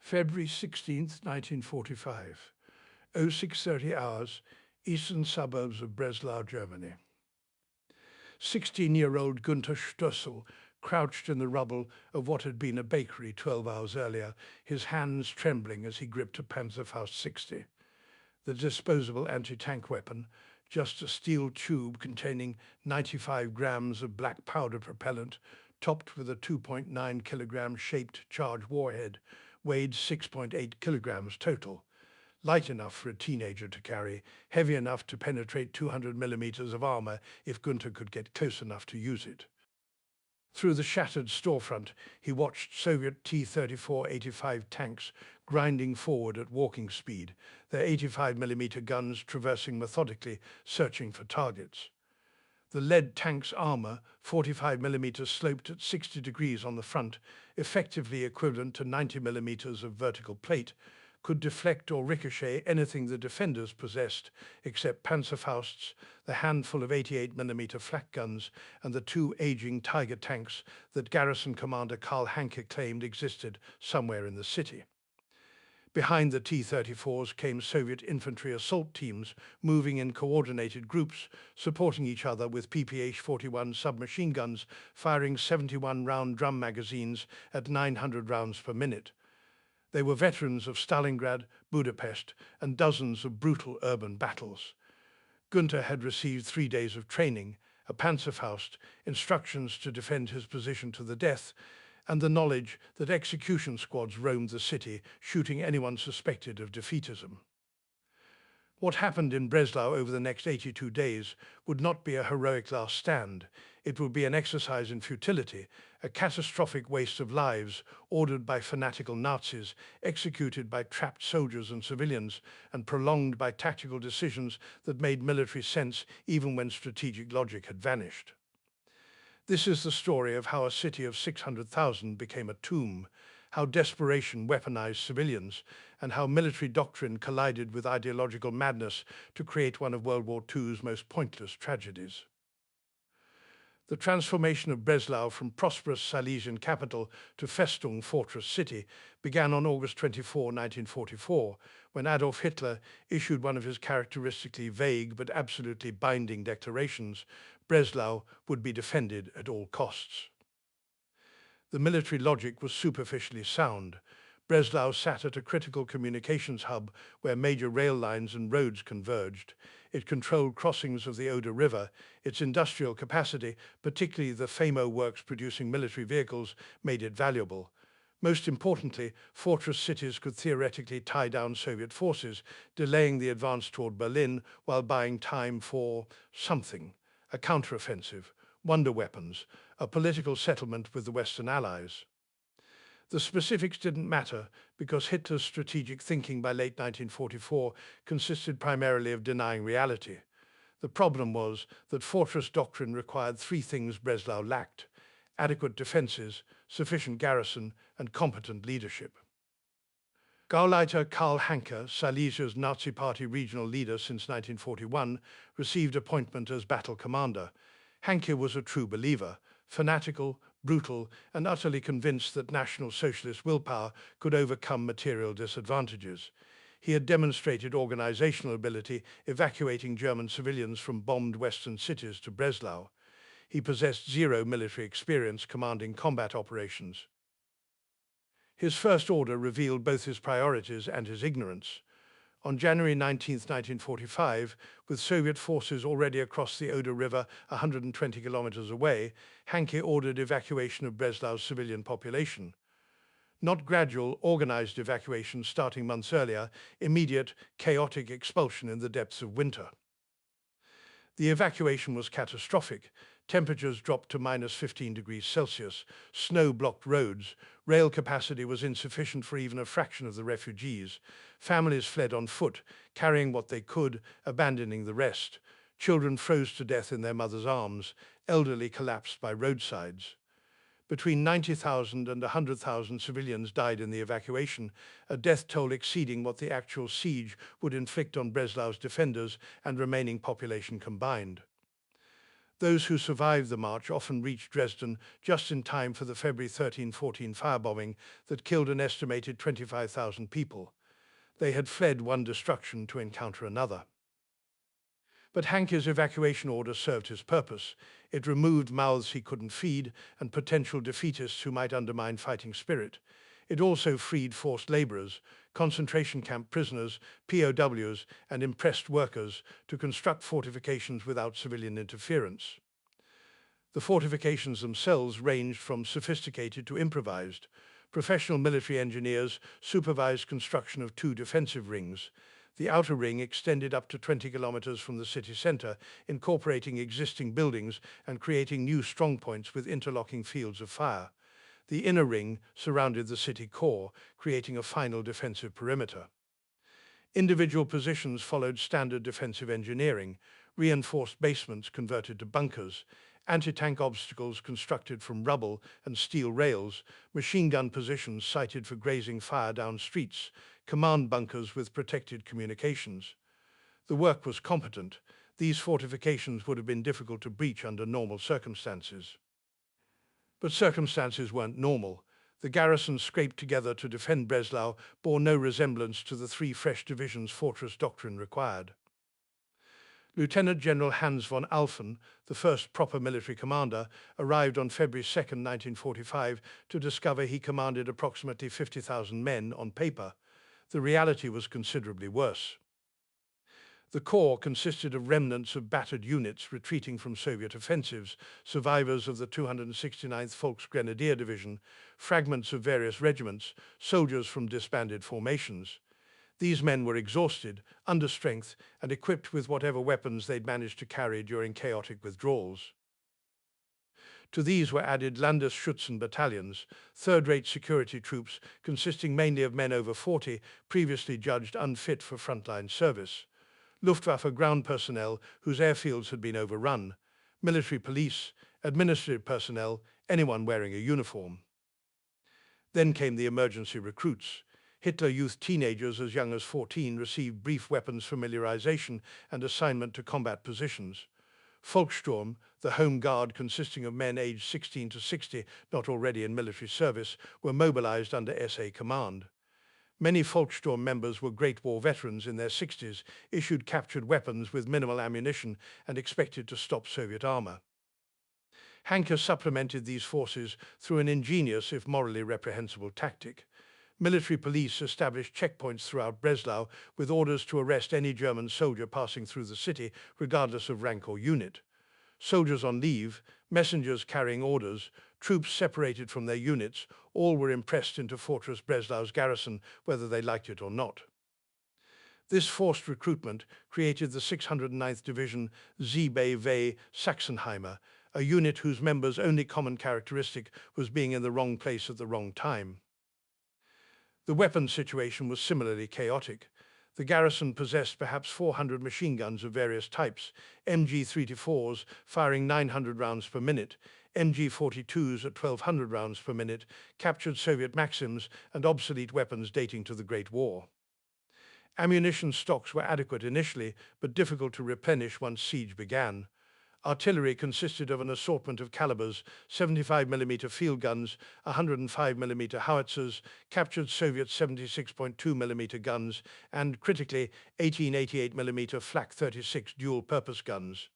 February 16th, 1945, 0630 hours, eastern suburbs of Breslau, Germany. 16-year-old Günther Stoessel crouched in the rubble of what had been a bakery 12 hours earlier, his hands trembling as he gripped a Panzerfaust 60. The disposable anti-tank weapon, just a steel tube containing 95 grams of black powder propellant, topped with a 2.9 kilogram shaped charge warhead, weighed 6.8 kilograms total. Light enough for a teenager to carry, heavy enough to penetrate 200 millimeters of armor if Günther could get close enough to use it. Through the shattered storefront, he watched Soviet T-34-85 tanks grinding forward at walking speed, their 85mm guns traversing methodically, searching for targets. The lead tank's armor, 45mm sloped at 60 degrees on the front, effectively equivalent to 90mm of vertical plate, could deflect or ricochet anything the defenders possessed, except Panzerfausts, the handful of 88mm flak guns, and the two aging Tiger tanks that Garrison Commander Karl Hanke claimed existed somewhere in the city. Behind the T-34s came Soviet infantry assault teams, moving in coordinated groups, supporting each other with PPH-41 submachine guns, firing 71-round drum magazines at 900 rounds per minute. They were veterans of Stalingrad, Budapest, and dozens of brutal urban battles. Günther had received 3 days of training, a Panzerfaust, instructions to defend his position to the death, and the knowledge that execution squads roamed the city, shooting anyone suspected of defeatism. What happened in Breslau over the next 82 days would not be a heroic last stand. It would be an exercise in futility, a catastrophic waste of lives ordered by fanatical Nazis, executed by trapped soldiers and civilians, and prolonged by tactical decisions that made military sense even when strategic logic had vanished. This is the story of how a city of 600,000 became a tomb, how desperation weaponized civilians, and how military doctrine collided with ideological madness to create one of World War II's most pointless tragedies. The transformation of Breslau from prosperous Silesian capital to Festung fortress city began on August 24, 1944, when Adolf Hitler issued one of his characteristically vague but absolutely binding declarations: Breslau would be defended at all costs. The military logic was superficially sound. Breslau sat at a critical communications hub where major rail lines and roads converged. It controlled crossings of the Oder River. Its industrial capacity, particularly the Famo works producing military vehicles, made it valuable. Most importantly, fortress cities could theoretically tie down Soviet forces, delaying the advance toward Berlin while buying time for something, a counteroffensive, wonder weapons, a political settlement with the Western Allies. The specifics didn't matter because Hitler's strategic thinking by late 1944 consisted primarily of denying reality. The problem was that fortress doctrine required 3 things Breslau lacked: adequate defenses, sufficient garrison, and competent leadership. Gauleiter Karl Hanke, Silesia's Nazi Party regional leader since 1941, received appointment as battle commander. Hanke was a true believer, fanatical, brutal, and utterly convinced that National Socialist willpower could overcome material disadvantages. He had demonstrated organizational ability, evacuating German civilians from bombed Western cities to Breslau. He possessed 0 military experience commanding combat operations. His first order revealed both his priorities and his ignorance. On January 19, 1945, with Soviet forces already across the Oder River 120 kilometers away, Hanke ordered evacuation of Breslau's civilian population. Not gradual, organized evacuation starting months earlier, immediate, chaotic expulsion in the depths of winter. The evacuation was catastrophic. Temperatures dropped to -15 degrees Celsius, snow blocked roads, rail capacity was insufficient for even a fraction of the refugees, families fled on foot, carrying what they could, abandoning the rest, children froze to death in their mothers' arms, elderly collapsed by roadsides. Between 90,000 and 100,000 civilians died in the evacuation, a death toll exceeding what the actual siege would inflict on Breslau's defenders and remaining population combined. Those who survived the march often reached Dresden just in time for the February 13-14 firebombing that killed an estimated 25,000 people. They had fled one destruction to encounter another. But Hancke's evacuation order served his purpose. It removed mouths he couldn't feed and potential defeatists who might undermine fighting spirit. It also freed forced laborers, concentration camp prisoners, POWs, and impressed workers to construct fortifications without civilian interference. The fortifications themselves ranged from sophisticated to improvised. Professional military engineers supervised construction of 2 defensive rings. The outer ring extended up to 20 kilometers from the city center, incorporating existing buildings and creating new strongpoints with interlocking fields of fire. The inner ring surrounded the city core, creating a final defensive perimeter. Individual positions followed standard defensive engineering, reinforced basements converted to bunkers, anti-tank obstacles constructed from rubble and steel rails, machine gun positions sited for grazing fire down streets, command bunkers with protected communications. The work was competent. These fortifications would have been difficult to breach under normal circumstances. But circumstances weren't normal. The garrison scraped together to defend Breslau bore no resemblance to the 3 fresh divisions fortress doctrine required. Lieutenant General Hans von Alphen, the first proper military commander, arrived on February 2, 1945 to discover he commanded approximately 50,000 men on paper. The reality was considerably worse. The corps consisted of remnants of battered units retreating from Soviet offensives, survivors of the 269th Volksgrenadier Division, fragments of various regiments, soldiers from disbanded formations. These men were exhausted, under strength, and equipped with whatever weapons they'd managed to carry during chaotic withdrawals. To these were added Landesschützen battalions, third-rate security troops consisting mainly of men over 40, previously judged unfit for frontline service. Luftwaffe ground personnel whose airfields had been overrun, military police, administrative personnel, anyone wearing a uniform. Then came the emergency recruits. Hitler Youth teenagers as young as 14 received brief weapons familiarization and assignment to combat positions. Volkssturm, the Home Guard consisting of men aged 16 to 60 not already in military service, were mobilized under SA command. Many Volkssturm members were Great War veterans in their 60s, issued captured weapons with minimal ammunition and expected to stop Soviet armor. Hancke supplemented these forces through an ingenious, if morally reprehensible, tactic. Military police established checkpoints throughout Breslau with orders to arrest any German soldier passing through the city, regardless of rank or unit. Soldiers on leave, messengers carrying orders, troops separated from their units, all were impressed into Fortress Breslau's garrison, whether they liked it or not. This forced recruitment created the 609th Division ZBW Sachsenheimer, a unit whose members' only common characteristic was being in the wrong place at the wrong time. The weapons situation was similarly chaotic. The garrison possessed perhaps 400 machine guns of various types, MG-34s firing 900 rounds per minute, MG-42s at 1,200 rounds per minute, captured Soviet Maxims, and obsolete weapons dating to the Great War. Ammunition stocks were adequate initially, but difficult to replenish once siege began. Artillery consisted of an assortment of calibers, 75mm field guns, 105mm howitzers, captured Soviet 76.2mm guns, and, critically, 1888mm Flak 36 dual-purpose guns.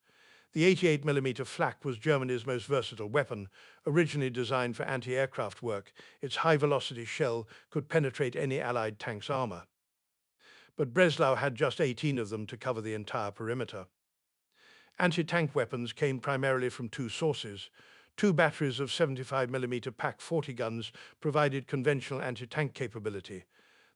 The 88mm Flak was Germany's most versatile weapon, originally designed for anti-aircraft work. Its high-velocity shell could penetrate any Allied tank's armor. But Breslau had just 18 of them to cover the entire perimeter. Anti-tank weapons came primarily from 2 sources. 2 batteries of 75mm PaK-40 guns provided conventional anti-tank capability.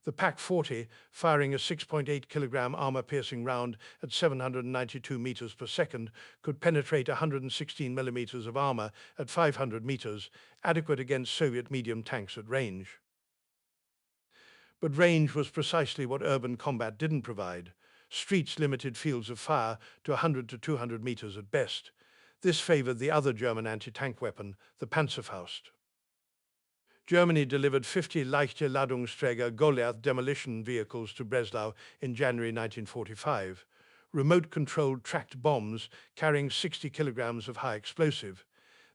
The PaK-40, firing a 6.8 kilogram armor-piercing round at 792 meters per second, could penetrate 116 millimeters of armor at 500 meters, adequate against Soviet medium tanks at range. But range was precisely what urban combat didn't provide. Streets limited fields of fire to 100 to 200 meters at best. This favored the other German anti-tank weapon, the Panzerfaust. Germany delivered 50 Leichte Ladungsträger Goliath demolition vehicles to Breslau in January 1945. remote-controlled tracked bombs carrying 60 kilograms of high explosive.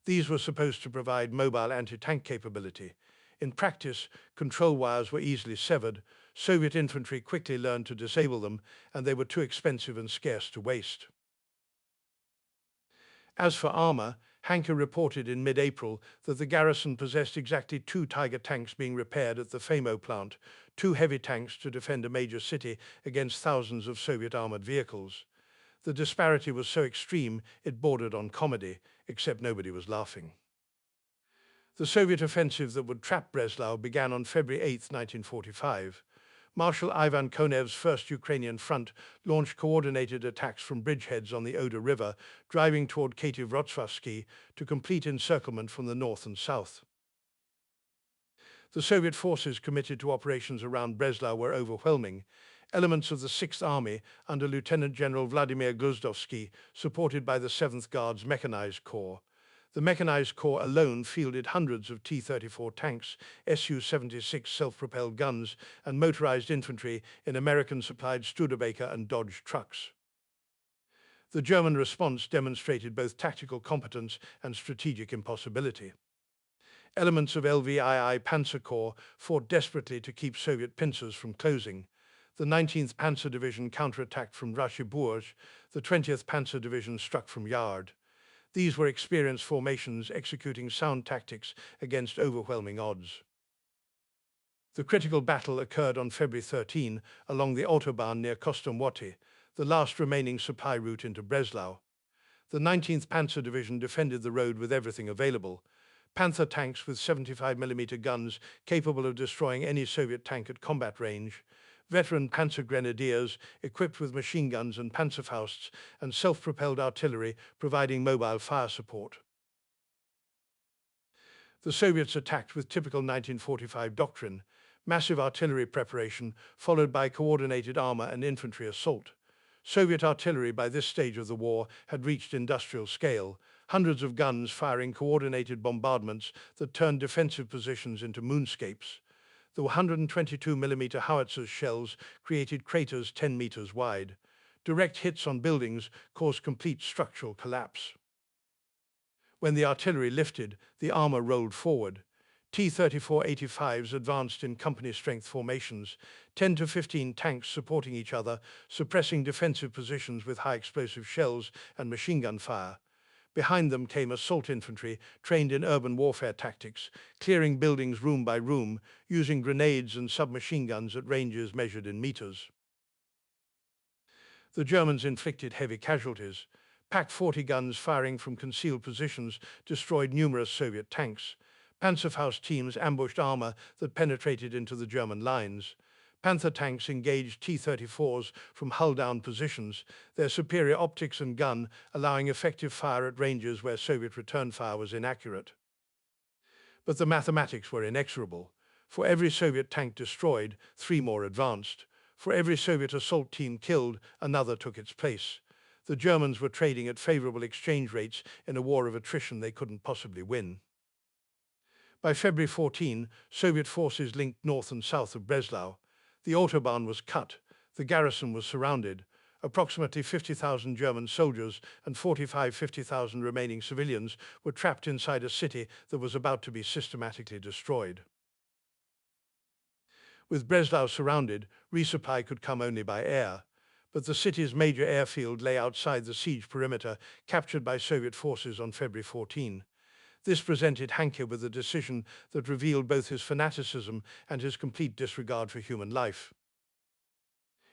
These were supposed to provide mobile anti-tank capability. In practice, control wires were easily severed, Soviet infantry quickly learned to disable them, and they were too expensive and scarce to waste. As for armor, Hanke reported in mid-April that the garrison possessed exactly 2 Tiger tanks being repaired at the Famo plant, 2 heavy tanks to defend a major city against thousands of Soviet armored vehicles. The disparity was so extreme it bordered on comedy, except nobody was laughing. The Soviet offensive that would trap Breslau began on February 8, 1945. Marshal Ivan Konev's First Ukrainian Front launched coordinated attacks from bridgeheads on the Oder River, driving toward Kiev-Wrocławski to complete encirclement from the north and south. The Soviet forces committed to operations around Breslau were overwhelming. Elements of the 6th Army, under Lieutenant General Vladimir Gluzdovsky, supported by the 7th Guards Mechanized Corps. The Mechanized Corps alone fielded hundreds of T-34 tanks, Su-76 self-propelled guns, and motorized infantry in American-supplied Studebaker and Dodge trucks. The German response demonstrated both tactical competence and strategic impossibility. Elements of LVII Panzer Corps fought desperately to keep Soviet pincers from closing. The 19th Panzer Division counterattacked from Rashiburg, the 20th Panzer Division struck from Yard. These were experienced formations executing sound tactics against overwhelming odds. The critical battle occurred on February 13 along the Autobahn near Kostomoty, the last remaining supply route into Breslau. The 19th Panzer Division defended the road with everything available. Panther tanks with 75mm guns capable of destroying any Soviet tank at combat range. Veteran Panzer Grenadiers equipped with machine guns and Panzerfausts, and self-propelled artillery providing mobile fire support. The Soviets attacked with typical 1945 doctrine, massive artillery preparation followed by coordinated armor and infantry assault. Soviet artillery by this stage of the war had reached industrial scale, hundreds of guns firing coordinated bombardments that turned defensive positions into moonscapes. The 122mm howitzers shells created craters 10 meters wide. Direct hits on buildings caused complete structural collapse. When the artillery lifted, the armor rolled forward. T-34-85s advanced in company-strength formations, 10 to 15 tanks supporting each other, suppressing defensive positions with high-explosive shells and machine gun fire. Behind them came assault infantry trained in urban warfare tactics, clearing buildings room by room, using grenades and submachine guns at ranges measured in meters. The Germans inflicted heavy casualties. Pak-40 guns firing from concealed positions destroyed numerous Soviet tanks. Panzerfaust teams ambushed armor that penetrated into the German lines. Panther tanks engaged T-34s from hull-down positions, their superior optics and gun allowing effective fire at ranges where Soviet return fire was inaccurate. But the mathematics were inexorable. For every Soviet tank destroyed, 3 more advanced. For every Soviet assault team killed, another took its place. The Germans were trading at favorable exchange rates in a war of attrition they couldn't possibly win. By February 14, Soviet forces linked north and south of Breslau. The Autobahn was cut. The garrison was surrounded. Approximately 50,000 German soldiers and 50,000 remaining civilians were trapped inside a city that was about to be systematically destroyed. With Breslau surrounded, resupply could come only by air. But the city's major airfield lay outside the siege perimeter captured by Soviet forces on February 14. This presented Hanke with a decision that revealed both his fanaticism and his complete disregard for human life.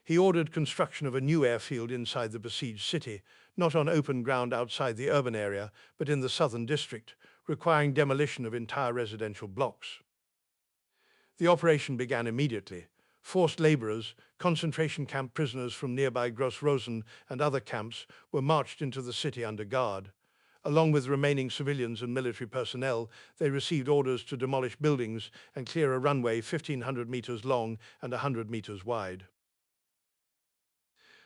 He ordered construction of a new airfield inside the besieged city, not on open ground outside the urban area, but in the southern district, requiring demolition of entire residential blocks. The operation began immediately. Forced laborers, concentration camp prisoners from nearby Gross-Rosen and other camps were marched into the city under guard. Along with remaining civilians and military personnel, they received orders to demolish buildings and clear a runway 1,500 meters long and 100 meters wide.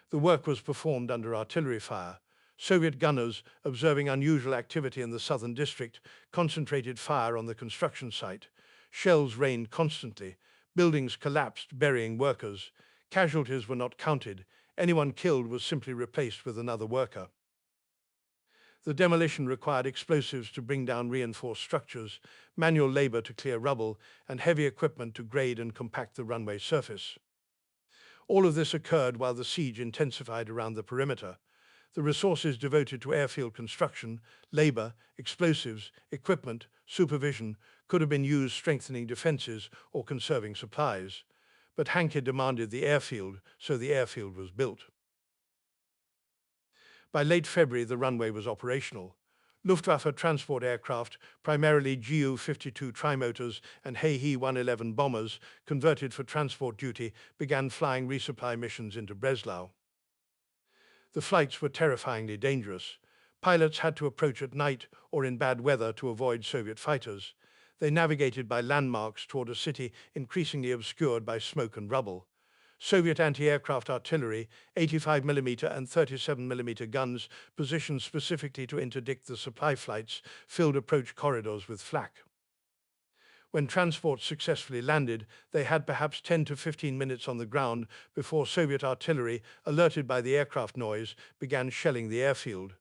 The work was performed under artillery fire. Soviet gunners, observing unusual activity in the southern district, concentrated fire on the construction site. Shells rained constantly. Buildings collapsed, burying workers. Casualties were not counted. Anyone killed was simply replaced with another worker. The demolition required explosives to bring down reinforced structures, manual labor to clear rubble, and heavy equipment to grade and compact the runway surface. All of this occurred while the siege intensified around the perimeter. The resources devoted to airfield construction, labor, explosives, equipment, supervision could have been used strengthening defenses or conserving supplies. But Hanke demanded the airfield, so the airfield was built. By late February, the runway was operational. Luftwaffe transport aircraft, primarily Ju-52 trimotors and He-111 bombers, converted for transport duty, began flying resupply missions into Breslau. The flights were terrifyingly dangerous. Pilots had to approach at night or in bad weather to avoid Soviet fighters. They navigated by landmarks toward a city increasingly obscured by smoke and rubble. Soviet anti-aircraft artillery, 85mm and 37mm guns positioned specifically to interdict the supply flights, filled approach corridors with flak. When transports successfully landed, they had perhaps 10 to 15 minutes on the ground before Soviet artillery, alerted by the aircraft noise, began shelling the airfield.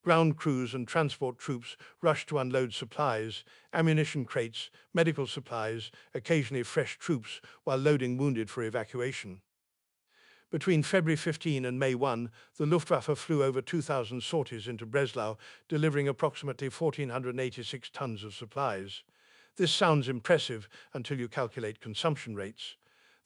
Ground crews and transport troops rushed to unload supplies, ammunition crates, medical supplies, occasionally fresh troops, while loading wounded for evacuation. Between February 15 and May 1, the Luftwaffe flew over 2,000 sorties into Breslau, delivering approximately 1,486 tons of supplies. This sounds impressive until you calculate consumption rates.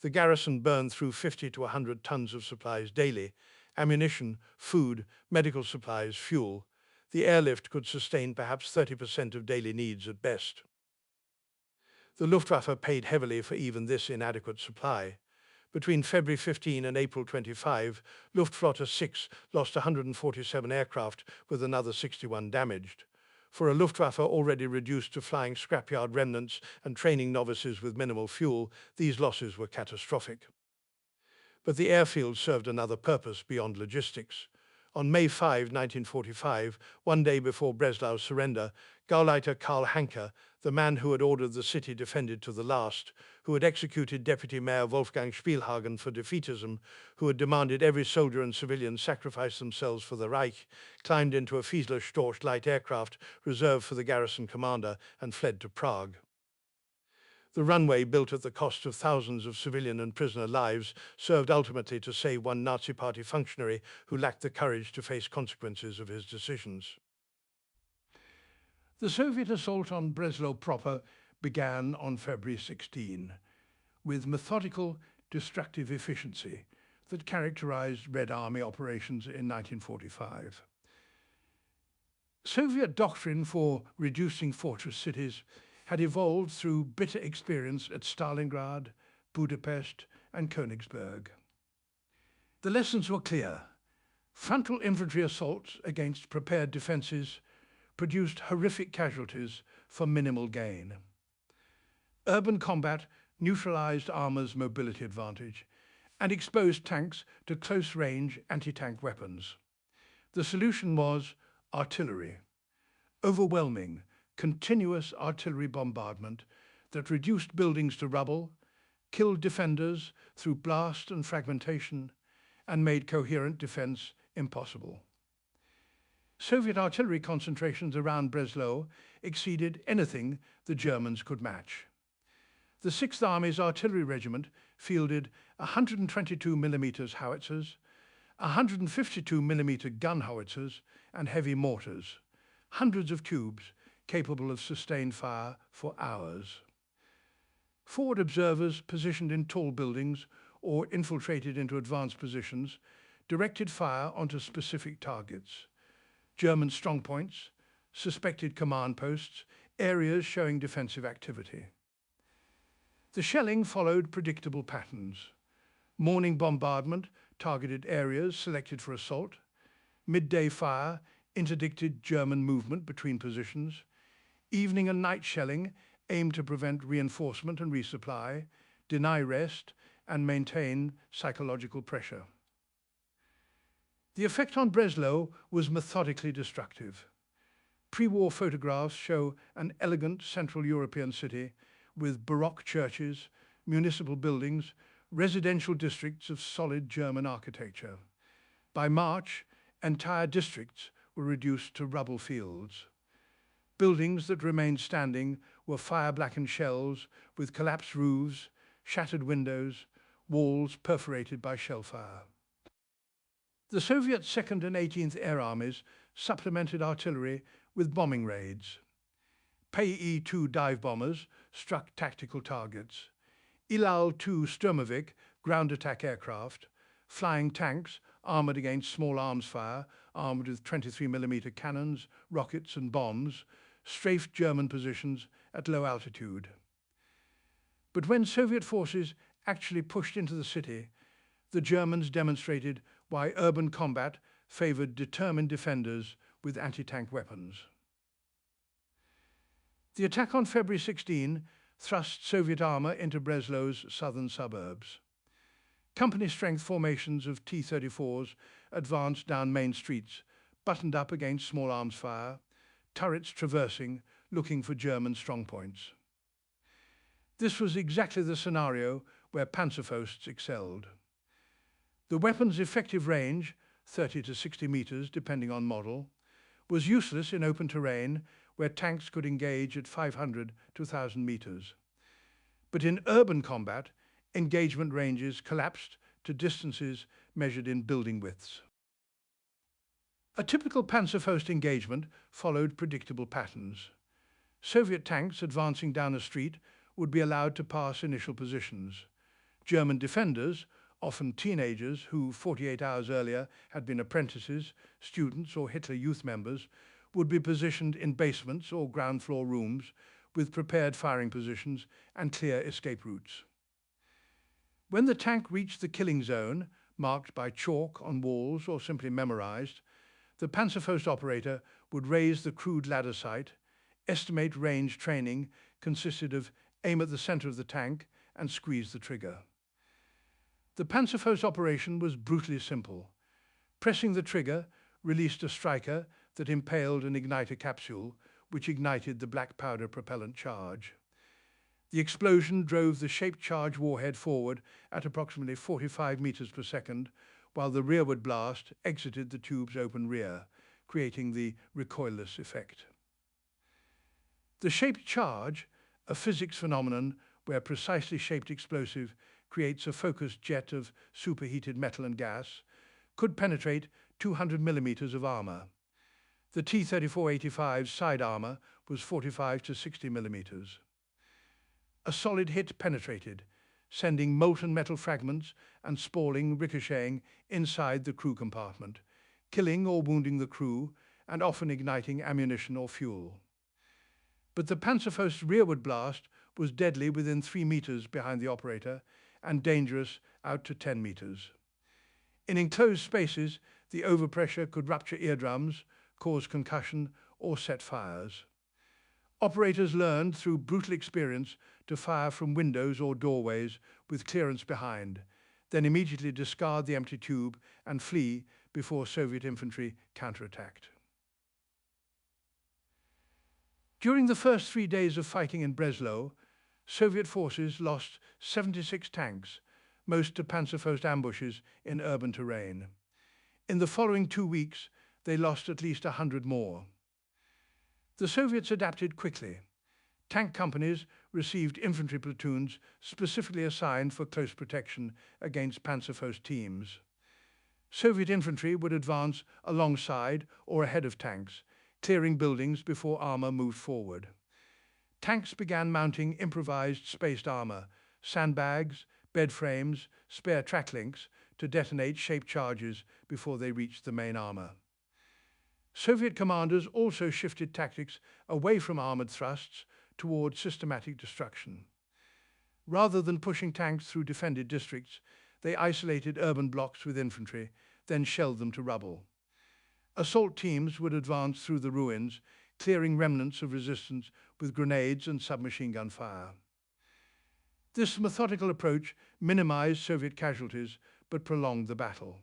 The garrison burned through 50 to 100 tons of supplies daily: ammunition, food, medical supplies, fuel. The airlift could sustain perhaps 30% of daily needs at best. The Luftwaffe paid heavily for even this inadequate supply. Between February 15 and April 25, Luftflotte 6 lost 147 aircraft, with another 61 damaged. For a Luftwaffe already reduced to flying scrapyard remnants and training novices with minimal fuel, these losses were catastrophic. But the airfield served another purpose beyond logistics. On May 5, 1945, one day before Breslau's surrender, Gauleiter Karl Hanke, the man who had ordered the city defended to the last, who had executed Deputy Mayor Wolfgang Spielhagen for defeatism, who had demanded every soldier and civilian sacrifice themselves for the Reich, climbed into a Fiesler Storch light aircraft reserved for the garrison commander and fled to Prague. The runway, built at the cost of thousands of civilian and prisoner lives, served ultimately to save one Nazi Party functionary who lacked the courage to face consequences of his decisions. The Soviet assault on Breslau proper began on February 16, with methodical, destructive efficiency that characterized Red Army operations in 1945. Soviet doctrine for reducing fortress cities had evolved through bitter experience at Stalingrad, Budapest, and Königsberg. The lessons were clear. Frontal infantry assaults against prepared defenses produced horrific casualties for minimal gain. Urban combat neutralized armor's mobility advantage and exposed tanks to close-range anti-tank weapons. The solution was artillery, overwhelming, continuous artillery bombardment that reduced buildings to rubble, killed defenders through blast and fragmentation, and made coherent defense impossible. Soviet artillery concentrations around Breslau exceeded anything the Germans could match. The 6th Army's artillery regiment fielded 122mm howitzers, 152mm gun howitzers, and heavy mortars, hundreds of tubes capable of sustained fire for hours. Forward observers positioned in tall buildings or infiltrated into advanced positions directed fire onto specific targets: German strongpoints, suspected command posts, areas showing defensive activity. The shelling followed predictable patterns. Morning bombardment targeted areas selected for assault. Midday fire interdicted German movement between positions. Evening and night shelling aimed to prevent reinforcement and resupply, deny rest, and maintain psychological pressure. The effect on Breslau was methodically destructive. Pre-war photographs show an elegant Central European city with Baroque churches, municipal buildings, residential districts of solid German architecture. By March, entire districts were reduced to rubble fields. Buildings that remained standing were fire-blackened shells with collapsed roofs, shattered windows, walls perforated by shellfire. The Soviet 2nd and 18th Air Armies supplemented artillery with bombing raids. Pe-2 dive bombers struck tactical targets. Ilal-2 Sturmovik ground attack aircraft, flying tanks armoured against small arms fire, armed with 23mm cannons, rockets and bombs, strafed German positions at low altitude. But when Soviet forces actually pushed into the city, the Germans demonstrated why urban combat favoured determined defenders with anti-tank weapons. The attack on February 16 thrust Soviet armour into Breslau's southern suburbs. Company-strength formations of T-34s advanced down main streets, buttoned up against small arms fire, turrets traversing, looking for German strongpoints. This was exactly the scenario where Panzerfaust excelled. The weapon's effective range, 30 to 60 meters depending on model, was useless in open terrain where tanks could engage at 500 to 1,000 meters. But in urban combat, engagement ranges collapsed to distances measured in building widths. A typical Panzerfaust engagement followed predictable patterns. Soviet tanks advancing down a street would be allowed to pass initial positions. German defenders, often teenagers who 48 hours earlier had been apprentices, students or Hitler Youth members, would be positioned in basements or ground floor rooms with prepared firing positions and clear escape routes. When the tank reached the killing zone, marked by chalk on walls or simply memorized, the Panzerfaust operator would raise the crude ladder sight. Estimate range training consisted of aim at the center of the tank and squeeze the trigger. The Panzerfaust operation was brutally simple. Pressing the trigger released a striker that impaled an igniter capsule, which ignited the black powder propellant charge. The explosion drove the shaped charge warhead forward at approximately 45 meters per second, while the rearward blast exited the tube's open rear, creating the recoilless effect. The shaped charge, a physics phenomenon where precisely shaped explosive creates a focused jet of superheated metal and gas, could penetrate 200 millimeters of armor. The T-34-85's side armor was 45 to 60 millimeters. A solid hit penetrated, sending molten metal fragments and spalling ricocheting inside the crew compartment, killing or wounding the crew and often igniting ammunition or fuel. But the Panzerfaust's rearward blast was deadly within 3 meters behind the operator and dangerous out to 10 meters. In enclosed spaces, the overpressure could rupture eardrums, cause concussion, or set fires. Operators learned through brutal experience to fire from windows or doorways with clearance behind, then immediately discard the empty tube and flee before Soviet infantry counterattacked. During the first 3 days of fighting in Breslau, Soviet forces lost 76 tanks, most to Panzerfaust ambushes in urban terrain. In the following 2 weeks, they lost at least 100 more. The Soviets adapted quickly. Tank companies received infantry platoons specifically assigned for close protection against Panzerfaust teams. Soviet infantry would advance alongside or ahead of tanks, clearing buildings before armor moved forward. Tanks began mounting improvised spaced armor, sandbags, bed frames, spare track links to detonate shaped charges before they reached the main armor. Soviet commanders also shifted tactics away from armored thrusts toward systematic destruction. Rather than pushing tanks through defended districts, they isolated urban blocks with infantry, then shelled them to rubble. Assault teams would advance through the ruins, clearing remnants of resistance with grenades and submachine gun fire. This methodical approach minimized Soviet casualties but prolonged the battle.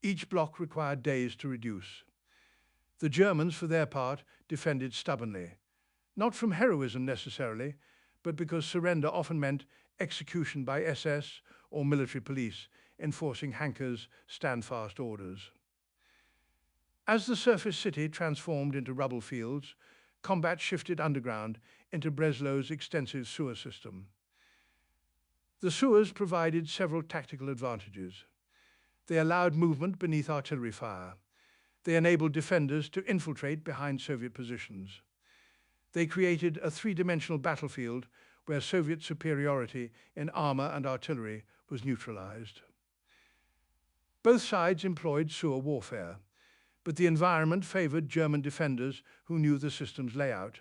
Each block required days to reduce. The Germans, for their part, defended stubbornly, not from heroism necessarily, but because surrender often meant execution by SS or military police enforcing Hanke's stand-fast orders. As the surface city transformed into rubble fields, combat shifted underground into Breslau's extensive sewer system. The sewers provided several tactical advantages. They allowed movement beneath artillery fire. They enabled defenders to infiltrate behind Soviet positions. They created a three-dimensional battlefield where Soviet superiority in armor and artillery was neutralized. Both sides employed sewer warfare, but the environment favored German defenders who knew the system's layout.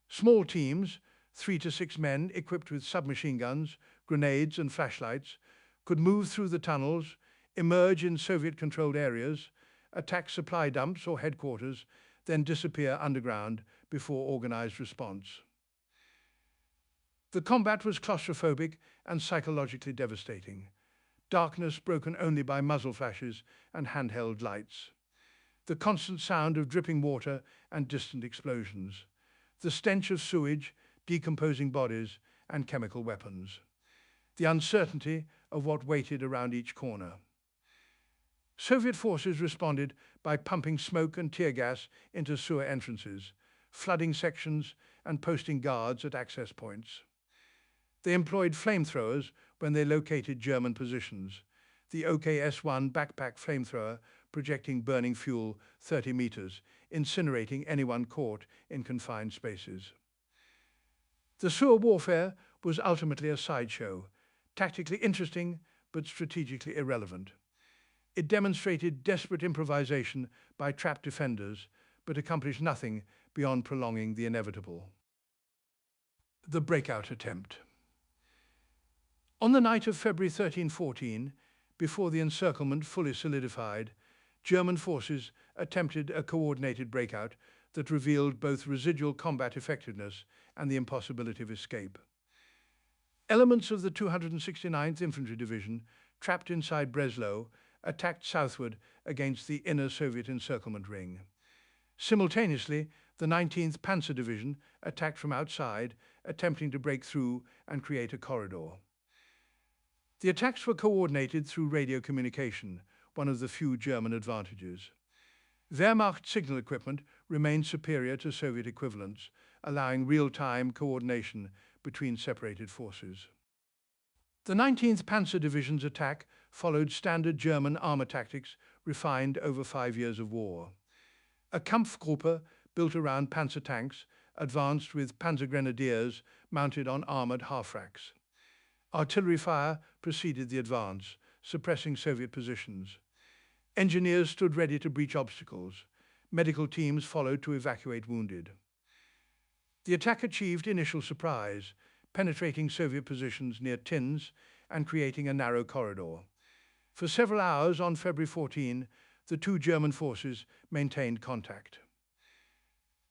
Small teams, 3 to 6 men equipped with submachine guns, grenades and flashlights, could move through the tunnels, emerge in Soviet-controlled areas, attack supply dumps or headquarters, then disappear underground before organized response. The combat was claustrophobic and psychologically devastating. Darkness broken only by muzzle flashes and handheld lights. The constant sound of dripping water and distant explosions. The stench of sewage, decomposing bodies, and chemical weapons. The uncertainty of what waited around each corner. Soviet forces responded by pumping smoke and tear gas into sewer entrances, flooding sections, and posting guards at access points. They employed flamethrowers when they located German positions, the OKS-1 backpack flamethrower projecting burning fuel 30 meters, incinerating anyone caught in confined spaces. The sewer warfare was ultimately a sideshow, tactically interesting but strategically irrelevant. It demonstrated desperate improvisation by trapped defenders, but accomplished nothing beyond prolonging the inevitable. The breakout attempt. On the night of February 13-14, before the encirclement fully solidified, German forces attempted a coordinated breakout that revealed both residual combat effectiveness and the impossibility of escape. Elements of the 269th Infantry Division, trapped inside Breslau, attacked southward against the inner Soviet encirclement ring. Simultaneously, the 19th Panzer Division attacked from outside, attempting to break through and create a corridor. The attacks were coordinated through radio communication, one of the few German advantages. Wehrmacht signal equipment remained superior to Soviet equivalents, allowing real-time coordination between separated forces. The 19th Panzer Division's attack followed standard German armor tactics refined over 5 years of war. A Kampfgruppe built around panzer tanks advanced with panzer grenadiers mounted on armored half-racks. Artillery fire preceded the advance, suppressing Soviet positions. Engineers stood ready to breach obstacles. Medical teams followed to evacuate wounded. The attack achieved initial surprise, penetrating Soviet positions near Tins and creating a narrow corridor. For several hours on February 14, the two German forces maintained contact.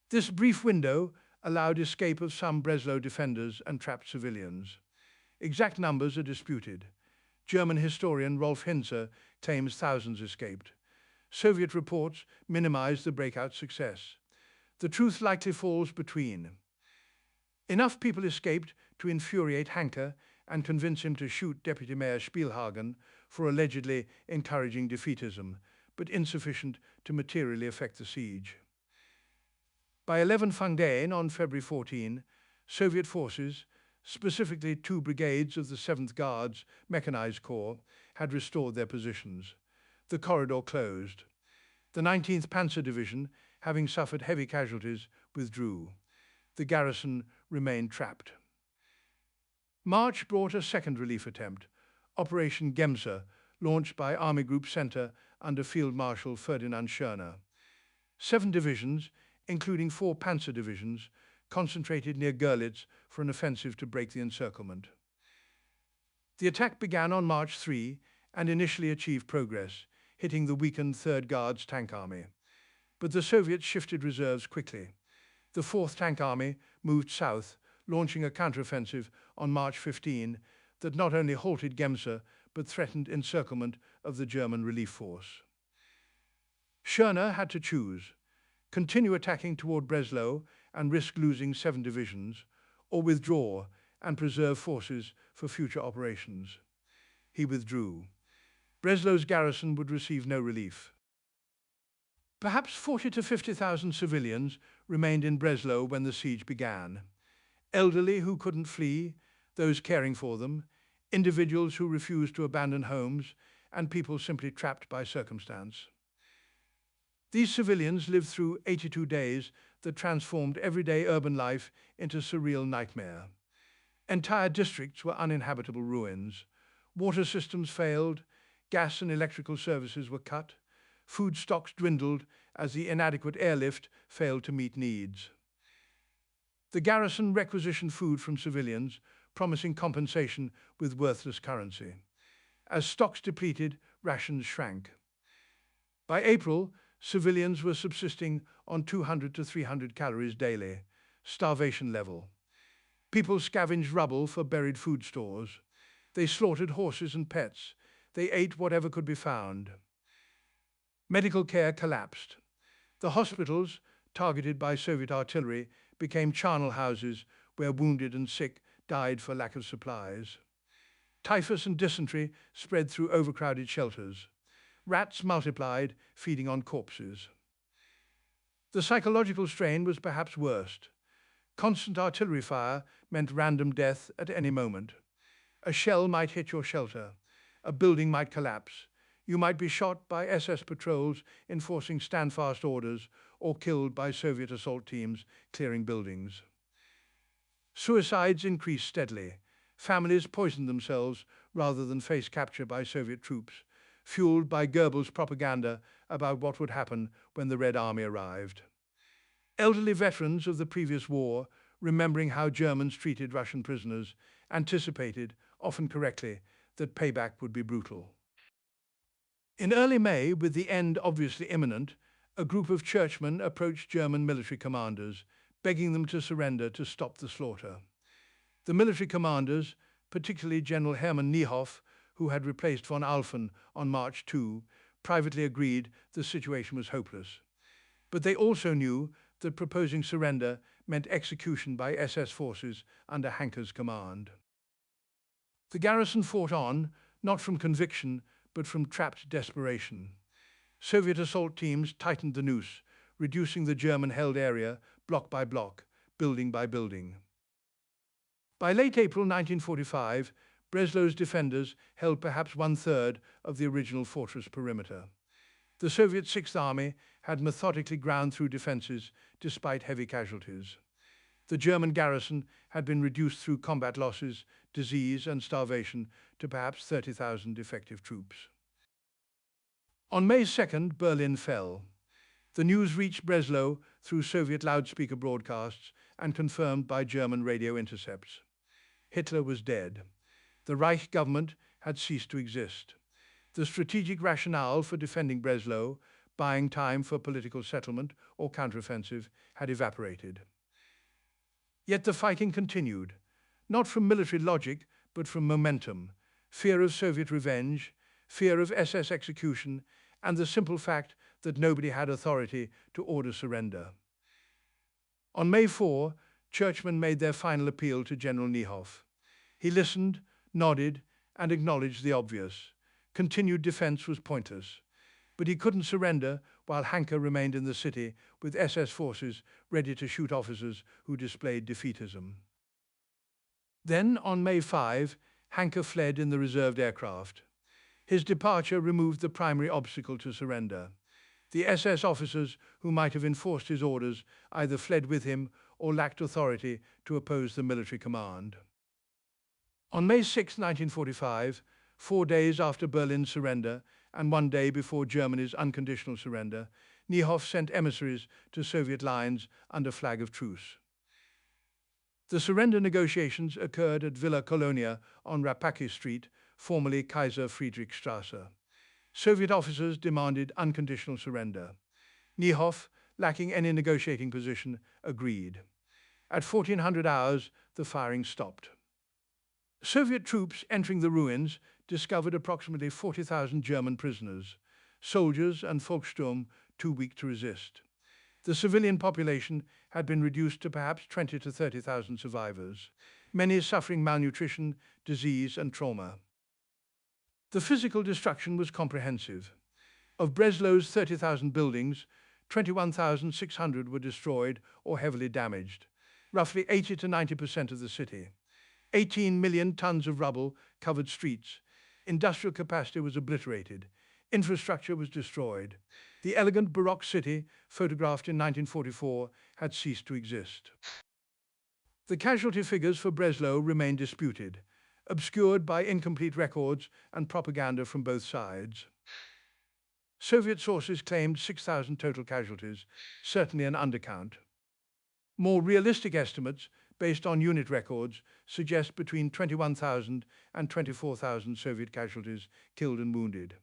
This brief window allowed escape of some Breslau defenders and trapped civilians. Exact numbers are disputed. German historian Rolf Hinze claims thousands escaped. Soviet reports minimized the breakout success. The truth likely falls between. Enough people escaped to infuriate Hanke and convince him to shoot Deputy Mayor Spielhagen for allegedly encouraging defeatism, but insufficient to materially affect the siege. By 11 Fangdaen on February 14, Soviet forces, specifically 2 brigades of the 7th Guards Mechanized Corps, had restored their positions. The corridor closed. The 19th Panzer Division, having suffered heavy casualties, withdrew. The garrison remained trapped. March brought a second relief attempt, Operation Gemser, launched by Army Group Center under Field Marshal Ferdinand Schörner. 7 divisions, including 4 panzer divisions, concentrated near Görlitz for an offensive to break the encirclement. The attack began on March 3 and initially achieved progress, hitting the weakened 3rd Guards Tank Army. But the Soviets shifted reserves quickly. The 4th Tank Army moved south, launching a counteroffensive on March 15 that not only halted Gemser but threatened encirclement of the German relief force. Schörner had to choose: continue attacking toward Breslau and risk losing 7 divisions, or withdraw and preserve forces for future operations. He withdrew. Breslau's garrison would receive no relief. Perhaps 40 to 50,000 civilians remained in Breslau when the siege began. Elderly who couldn't flee, those caring for them, individuals who refused to abandon homes, and people simply trapped by circumstance. These civilians lived through 82 days that transformed everyday urban life into surreal nightmare. Entire districts were uninhabitable ruins. Water systems failed, gas and electrical services were cut, food stocks dwindled as the inadequate airlift failed to meet needs. The garrison requisitioned food from civilians, promising compensation with worthless currency. As stocks depleted, rations shrank. By April, civilians were subsisting on 200 to 300 calories daily, starvation level. People scavenged rubble for buried food stores. They slaughtered horses and pets. They ate whatever could be found. Medical care collapsed. The hospitals, targeted by Soviet artillery, became charnel houses where wounded and sick died for lack of supplies. Typhus and dysentery spread through overcrowded shelters. Rats multiplied, feeding on corpses. The psychological strain was perhaps worst. Constant artillery fire meant random death at any moment. A shell might hit your shelter. A building might collapse. You might be shot by SS patrols enforcing stand-fast orders or killed by Soviet assault teams clearing buildings. Suicides increased steadily. Families poisoned themselves rather than face capture by Soviet troops, fueled by Goebbels' propaganda about what would happen when the Red Army arrived. Elderly veterans of the previous war, remembering how Germans treated Russian prisoners, anticipated, often correctly, that payback would be brutal. In early May, with the end obviously imminent, a group of churchmen approached German military commanders, begging them to surrender to stop the slaughter. The military commanders, particularly General Hermann Niehoff, who had replaced von Alphen on March 2, privately agreed the situation was hopeless. But they also knew that proposing surrender meant execution by SS forces under Hanke's command. The garrison fought on, not from conviction, but from trapped desperation. Soviet assault teams tightened the noose, reducing the German-held area block by block, building by building. By late April 1945, Breslau's defenders held perhaps one-third of the original fortress perimeter. The Soviet Sixth Army had methodically ground through defenses despite heavy casualties. The German garrison had been reduced through combat losses, disease and starvation to perhaps 30,000 effective troops. On May 2nd, Berlin fell. The news reached Breslau through Soviet loudspeaker broadcasts and confirmed by German radio intercepts. Hitler was dead. The Reich government had ceased to exist. The strategic rationale for defending Breslau, buying time for political settlement or counteroffensive, had evaporated. Yet the fighting continued, not from military logic, but from momentum, fear of Soviet revenge, fear of SS execution, and the simple fact that nobody had authority to order surrender. On May 4, churchmen made their final appeal to General Niehoff. He listened, nodded, and acknowledged the obvious. Continued defense was pointless. But he couldn't surrender while Hanke remained in the city with SS forces ready to shoot officers who displayed defeatism. Then, on May 5, Hanke fled in the reserved aircraft. His departure removed the primary obstacle to surrender. The SS officers who might have enforced his orders either fled with him or lacked authority to oppose the military command. On May 6, 1945, 4 days after Berlin's surrender and 1 day before Germany's unconditional surrender, Niehoff sent emissaries to Soviet lines under flag of truce. The surrender negotiations occurred at Villa Colonia on Rapacki Street, formerly Kaiser Friedrichstrasse. Soviet officers demanded unconditional surrender. Niehoff, lacking any negotiating position, agreed. At 1400 hours, the firing stopped. Soviet troops entering the ruins discovered approximately 40,000 German prisoners, soldiers and Volkssturm too weak to resist. The civilian population had been reduced to perhaps 20 to 30,000 survivors, many suffering malnutrition, disease and trauma. The physical destruction was comprehensive. Of Breslau's 30,000 buildings, 21,600 were destroyed or heavily damaged, roughly 80 to 90% of the city. 18 million tons of rubble covered streets. Industrial capacity was obliterated. Infrastructure was destroyed. The elegant Baroque city, photographed in 1944, had ceased to exist. The casualty figures for Breslau remain disputed, obscured by incomplete records and propaganda from both sides. Soviet sources claimed 6,000 total casualties, certainly an undercount. More realistic estimates, based on unit records, suggest between 21,000 and 24,000 Soviet casualties killed and wounded.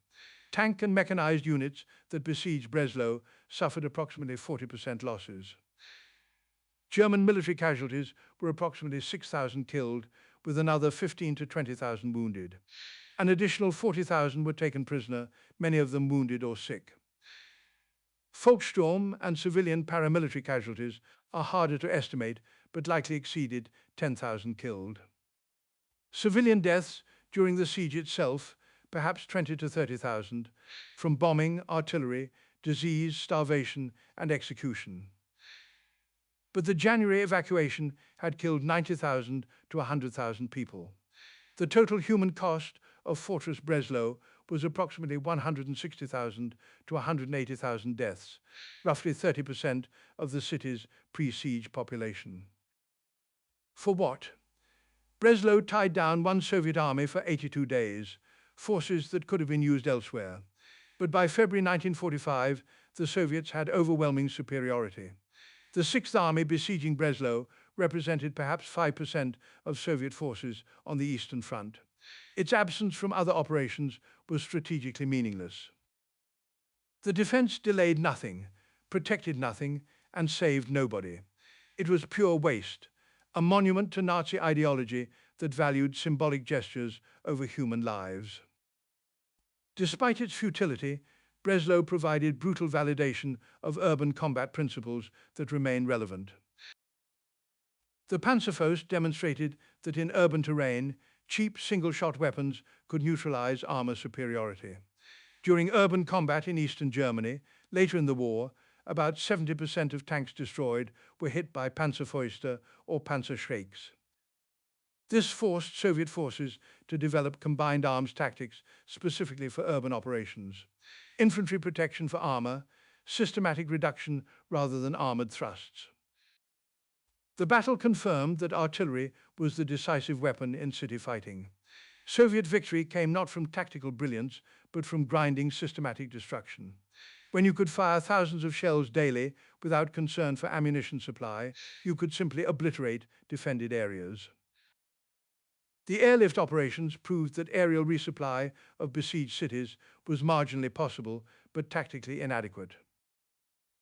Tank and mechanized units that besieged Breslau suffered approximately 40% losses. German military casualties were approximately 6,000 killed, with another 15 to 20,000 wounded. An additional 40,000 were taken prisoner, many of them wounded or sick. Volkssturm and civilian paramilitary casualties are harder to estimate, but likely exceeded 10,000 killed. Civilian deaths during the siege itself, perhaps 20 to 30,000, from bombing, artillery, disease, starvation, and execution. But the January evacuation had killed 90,000 to 100,000 people. The total human cost of Fortress Breslau was approximately 160,000 to 180,000 deaths, roughly 30% of the city's pre-siege population. For what? Breslau tied down one Soviet army for 82 days, forces that could have been used elsewhere. But by February 1945, the Soviets had overwhelming superiority. The Sixth Army besieging Breslau represented perhaps 5% of Soviet forces on the Eastern Front. Its absence from other operations was strategically meaningless. The defense delayed nothing, protected nothing, and saved nobody. It was pure waste, a monument to Nazi ideology that valued symbolic gestures over human lives. Despite its futility, Breslau provided brutal validation of urban combat principles that remain relevant. The Panzerfaust demonstrated that in urban terrain, cheap single-shot weapons could neutralize armor superiority. During urban combat in eastern Germany, later in the war, about 70% of tanks destroyed were hit by Panzerfäuste or Panzerschrecks. This forced Soviet forces to develop combined arms tactics specifically for urban operations. Infantry protection for armor, systematic reduction rather than armored thrusts. The battle confirmed that artillery was the decisive weapon in city fighting. Soviet victory came not from tactical brilliance, but from grinding systematic destruction. When you could fire thousands of shells daily without concern for ammunition supply, you could simply obliterate defended areas. The airlift operations proved that aerial resupply of besieged cities was marginally possible, but tactically inadequate.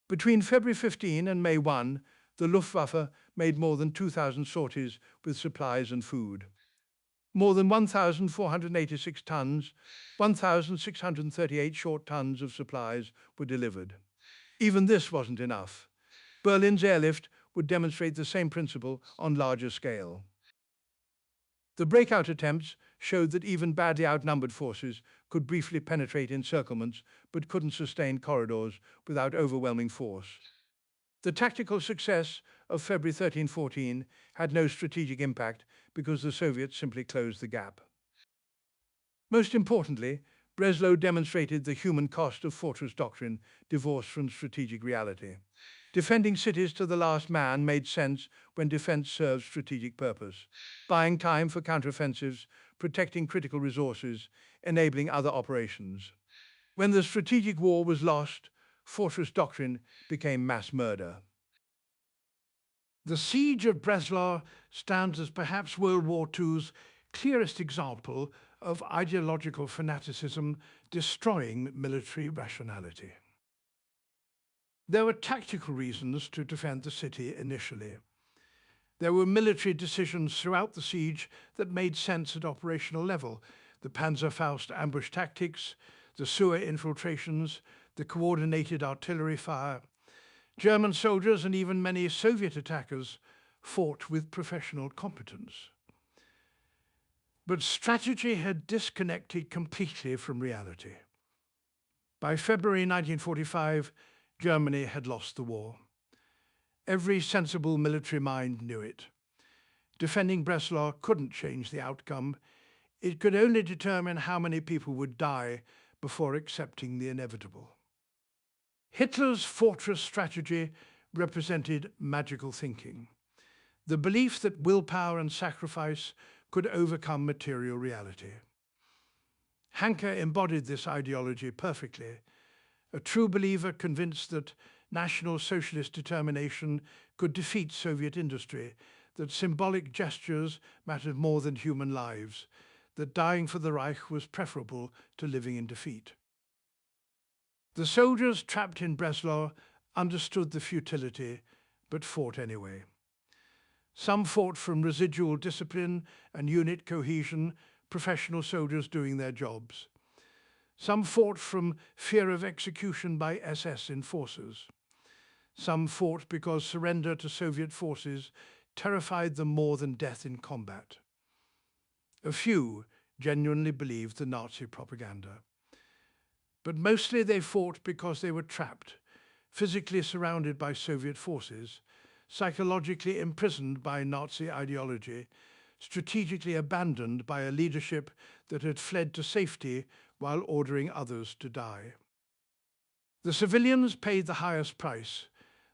Between February 15 and May 1, the Luftwaffe made more than 2,000 sorties with supplies and food. More than 1,486 tons, 1,638 short tons of supplies were delivered. Even this wasn't enough. Berlin's airlift would demonstrate the same principle on larger scale. The breakout attempts showed that even badly outnumbered forces could briefly penetrate encirclements but couldn't sustain corridors without overwhelming force. The tactical success of February 13-14 had no strategic impact because the Soviets simply closed the gap. Most importantly, Breslau demonstrated the human cost of fortress doctrine divorced from strategic reality. Defending cities to the last man made sense when defense served strategic purpose, buying time for counteroffensives, protecting critical resources, enabling other operations. When the strategic war was lost, fortress doctrine became mass murder. The siege of Breslau stands as perhaps World War II's clearest example of ideological fanaticism destroying military rationality. There were tactical reasons to defend the city initially. There were military decisions throughout the siege that made sense at operational level. The Panzerfaust ambush tactics, the sewer infiltrations, the coordinated artillery fire. German soldiers and even many Soviet attackers fought with professional competence. But strategy had disconnected completely from reality. By February 1945, Germany had lost the war. Every sensible military mind knew it. Defending Breslau couldn't change the outcome. It could only determine how many people would die before accepting the inevitable. Hitler's fortress strategy represented magical thinking, the belief that willpower and sacrifice could overcome material reality. Hanke embodied this ideology perfectly, a true believer convinced that National Socialist determination could defeat Soviet industry, that symbolic gestures mattered more than human lives, that dying for the Reich was preferable to living in defeat. The soldiers trapped in Breslau understood the futility, but fought anyway. Some fought from residual discipline and unit cohesion, professional soldiers doing their jobs. Some fought from fear of execution by SS enforcers. Some fought because surrender to Soviet forces terrified them more than death in combat. A few genuinely believed the Nazi propaganda. But mostly they fought because they were trapped, physically surrounded by Soviet forces, psychologically imprisoned by Nazi ideology, strategically abandoned by a leadership that had fled to safety while ordering others to die. The civilians paid the highest price.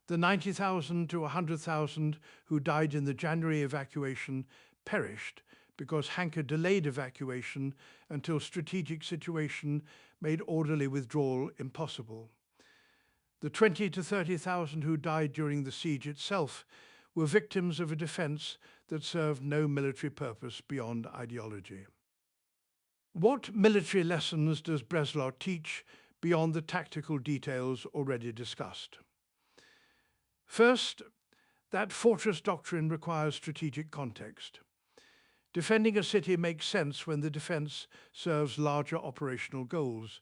The 90,000 to 100,000 who died in the January evacuation perished because Hanke delayed evacuation until strategic situation made orderly withdrawal impossible. The 20 to 30,000 who died during the siege itself were victims of a defense that served no military purpose beyond ideology. What military lessons does Breslau teach beyond the tactical details already discussed? First, that fortress doctrine requires strategic context. Defending a city makes sense when the defense serves larger operational goals.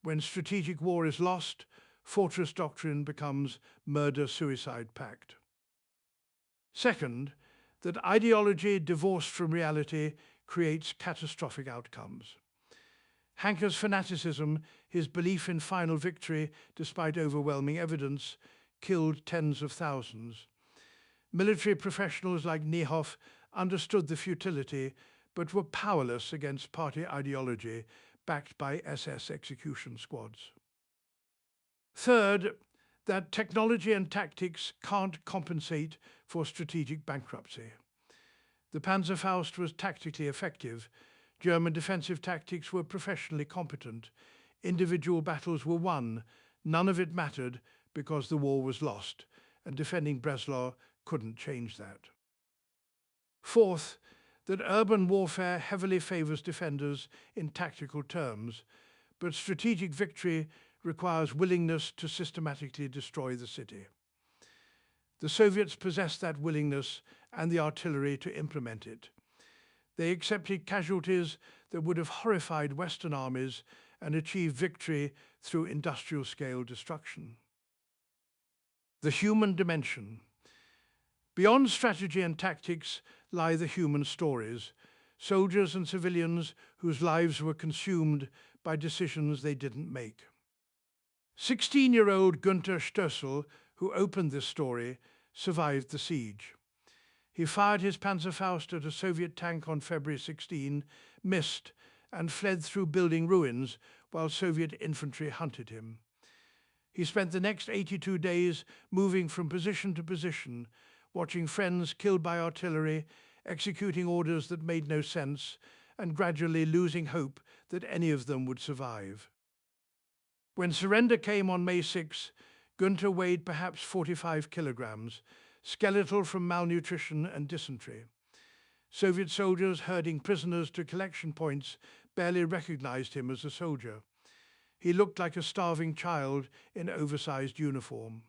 When strategic war is lost, fortress doctrine becomes murder-suicide pact. Second, that ideology divorced from reality creates catastrophic outcomes. Hanke's fanaticism, his belief in final victory despite overwhelming evidence, killed tens of thousands. Military professionals like Niehoff understood the futility, but were powerless against party ideology backed by SS execution squads. Third, that technology and tactics can't compensate for strategic bankruptcy. The Panzerfaust was tactically effective. German defensive tactics were professionally competent. Individual battles were won. None of it mattered because the war was lost, and defending Breslau couldn't change that. Fourth, that urban warfare heavily favors defenders in tactical terms, but strategic victory requires willingness to systematically destroy the city. The Soviets possessed that willingness and the artillery to implement it. They accepted casualties that would have horrified Western armies and achieved victory through industrial-scale destruction. The human dimension. Beyond strategy and tactics lie the human stories, soldiers and civilians whose lives were consumed by decisions they didn't make. 16-year-old Günther Stössel, who opened this story, survived the siege. He fired his Panzerfaust at a Soviet tank on February 16, missed, and fled through building ruins while Soviet infantry hunted him. He spent the next 82 days moving from position to position, watching friends killed by artillery, executing orders that made no sense, and gradually losing hope that any of them would survive. When surrender came on May 6, Günther weighed perhaps 45 kilograms, skeletal from malnutrition and dysentery. Soviet soldiers herding prisoners to collection points barely recognized him as a soldier. He looked like a starving child in oversized uniform.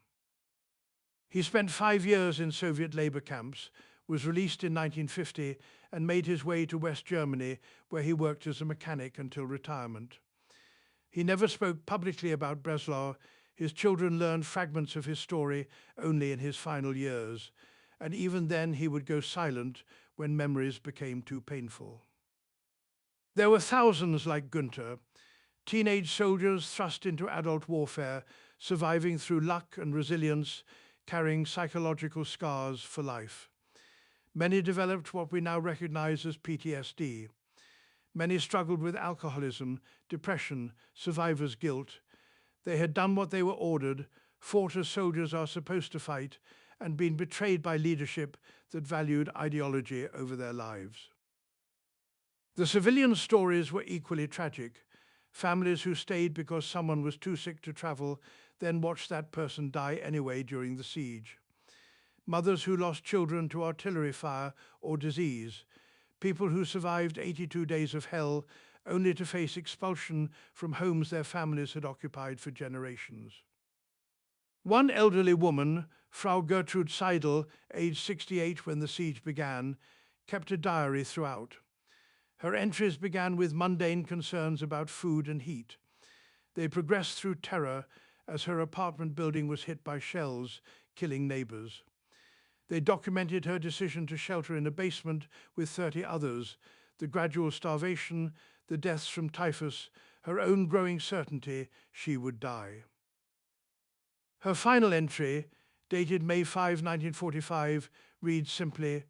He spent 5 years in Soviet labor camps, was released in 1950, and made his way to West Germany, where he worked as a mechanic until retirement. He never spoke publicly about Breslau. His children learned fragments of his story only in his final years, and even then he would go silent when memories became too painful. There were thousands like Günther, teenage soldiers thrust into adult warfare, surviving through luck and resilience, carrying psychological scars for life. Many developed what we now recognize as PTSD. Many struggled with alcoholism, depression, survivor's guilt. They had done what they were ordered, fought as soldiers are supposed to fight, and been betrayed by leadership that valued ideology over their lives. The civilian stories were equally tragic. Families who stayed because someone was too sick to travel, then watched that person die anyway during the siege. Mothers who lost children to artillery fire or disease. People who survived 82 days of hell only to face expulsion from homes their families had occupied for generations. One elderly woman, Frau Gertrude Seidel, aged 68 when the siege began, kept a diary throughout. Her entries began with mundane concerns about food and heat. They progressed through terror as her apartment building was hit by shells, killing neighbors. They documented her decision to shelter in a basement with 30 others, the gradual starvation, the deaths from typhus, her own growing certainty she would die. Her final entry, dated May 5, 1945, reads simply,